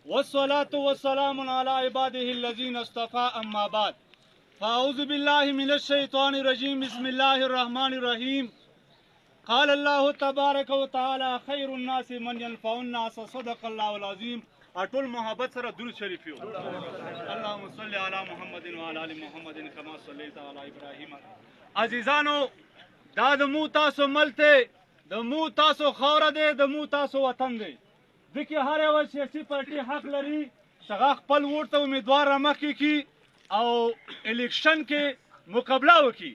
والصلاة والسلام على عباده الذين اصطفى أما بعد فأعوذ بالله من الشيطان الرجيم بسم الله الرحمن الرحيم قال الله تبارك وتعالى خير الناس من ينفع الناس صدق الله العظيم اټول محبت سره درود شریف یو اللهم صل على محمد وعلى ال محمد كما صليت على ابراهيم عزیزانو دا د مو تاسو ملته د مو تاسو خوره دی د مو تاسو وطن دی ځکه هر یو سیاسي پارټي حق لري چې هغه خپل ووټ ته امیدوار رامخکې کړي او الیکشن کې مقابله وکړي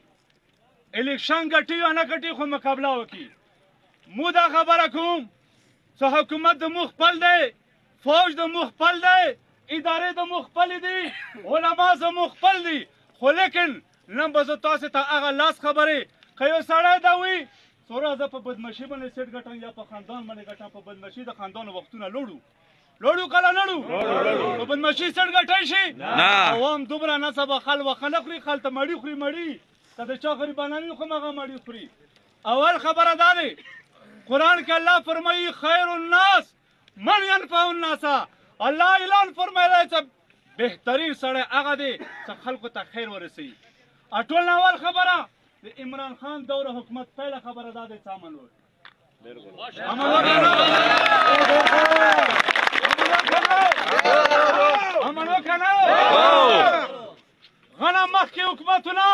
الیکشن ګټي یا نه ګټي خو مقابله وکړي مو دا خبره کوم چې حکومت د مو خپل دی فوج د مو خپل دی ادارې د مو خپل دي علما د مو خپل دي خو لیکن نن به زه تاسو ته هغه لاس خبرې که یو سړی دا وي سوره زه په بدمشي باندې سیټ ګټم یا په خاندان باندې ګټم په بدمشي د خاندانو وختونه لوړو کله نړو په بدمشي سیټ ګټی شي عوام دومره نصبه خل وخه نه خوري خل ته مړي خوري مړي که د چا غریبانان وي خو هغه مړي خوري اول خبره دا دی قرآن کې الله فرمایي خیر الناس من ينفع الناس الله اعلان فرمایلی چې بهترین سړی هغه دی چې خلکو ته خیر ورسوي اټول اول خبره د عمران خان دور حکومت پیله خبره دا دی چې امن وکړي امن وکړه غنه مخکې حکومتونه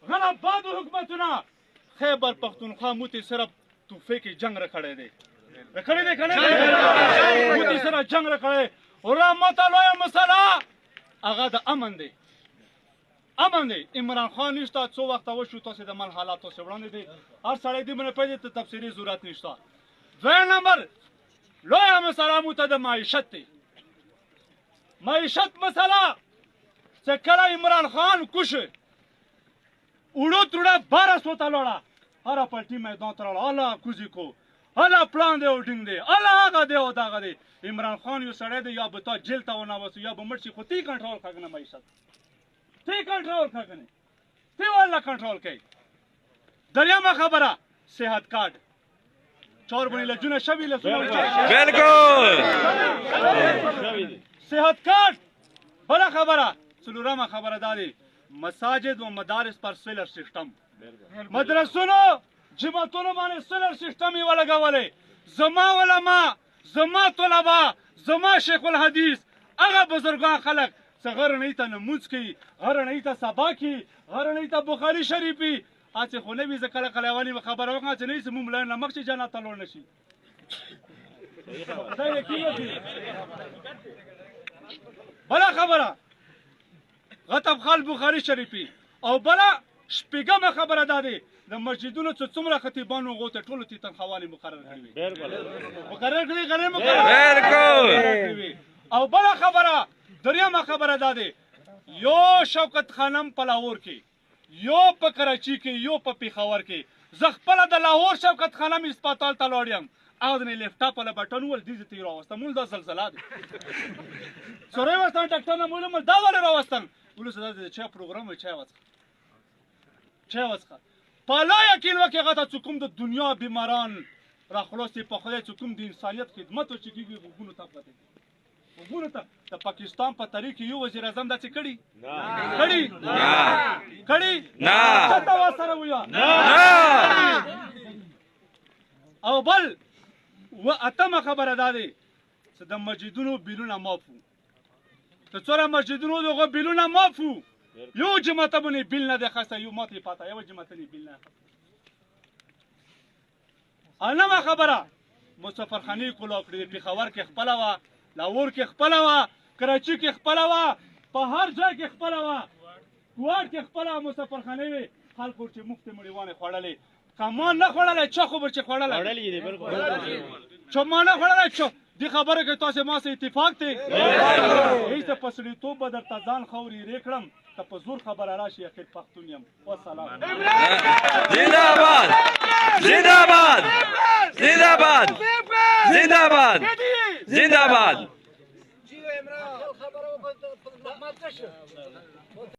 غنه بعد حکومتونه خیبر پښتونخوا موتی صرف توفیق جنگ رکړی دی رکړی دی که نه موتی سره جنگ رکړی رحمت لویه مسله هغه د امن دی امن دی عمران خان نشته څو وخته وشو تاسې د من حالات تاسې وړاندې دی هر سړی دې باندې پدې ته تفصیلي ضرورت نشته دویم نمبر لویه مسله مو ته د معیشت دی معیشت مسله چې کله عمران خان کوشه اوړو توړه 1200 ته لوړه هره پارټي میدان ته راوړه الله کوزي کو الله پلان دی او ډینګ دی الله هغه دی او دغه دی عمران خان یو سړی دی یا به تا جیل ته وناوسو یا به مړ شي خو تی کنټرول کړه نه معیشت تی کنټرول کړه که نه تی والله کنټرول کوي دریمه خبره صحت کارت چور بڼې لجونه شوي لسونه بالکل صحت کارت بله خبره څلورمه خبره دا دی مساجد و مدارس پر سولر سیستم مدرسونو جماعتونو باندې سولر سیستم یې ولګولی زما علما زما طلبا زما شیخ الحدیث هغه بزرګان خلک چې غرنۍ ته لمونځ کوي غرنۍ ته سبا کوي غرنۍ ته بخاري شریف وي هسې خو نه وي زه کله کله یوه نیمه خبره وکړم چې نه وي زموږ ملایان نه مخکې جنت ته لوړ نه شي دا یقین وکړي بله خبره غطب خال بخاري شریفي او بله شپږمه خبره دا دی د مسجدونو چې څومره خطیبان هغو ته ټولو ته تنخواهوالې مقرر کړي وي مقرر کړي که نه مقرر کړي او بله خبره دریمه خبره دا دی یو شوکت خانم په لاهور کې یو په کراچي کې یو په پېښور کې زه خپله د لاهور شوکت خانم اسپتال ته لاړ یم هغه د لیفټاپ والا بټن وول دې زه ته یې راوستم مول دا زلزله دی سوری وستم ډاکټر نه مول دا ولې راوستم ولې دا د چا پروګرام وي چای وڅښه په الله یقین وکړئ هغه ته چې کوم د دنیا بیماران راخلاص دي په خدای چې کوم د انسانیت خدمت چې کېږي غوږونو ته پاتې دي غوږونو ته د پاکستان په تاریخ کې یو وزیر اعظم داسې کړي چاته ورسره ویه او بل اتمه خبره دا دی چې د مسجدونو بیلونه معاف وو که څومره مسجدونو دغه بیلونه معاف وو یو جماعت باندې بیل نه دی خسته یو ماته یې پاته یو جماعت نه بیل نه انمه خبره مسافرخانې کولاو کړې پېښور کې خپله وه لاهور کې خپله وه کراچي کې خپله وه په هر ځای کې خپله وه کوهاټ کې خپله مسافرخانې وې خلکو چې مفتې مړیوانې خوړلې که ما نه خوړلی چا خو به چې خوړلی چې ما نه خوړلی چا دې خبره کې تاسې ما سره اتفاق دی هېڅ په سړیتوب به درته ځان خورې ری کړم که په زور خبره راشي اخر پښتون یم والسلام زنده‌باد زنده‌باد زنده‌باد زنده‌باد زنده‌باد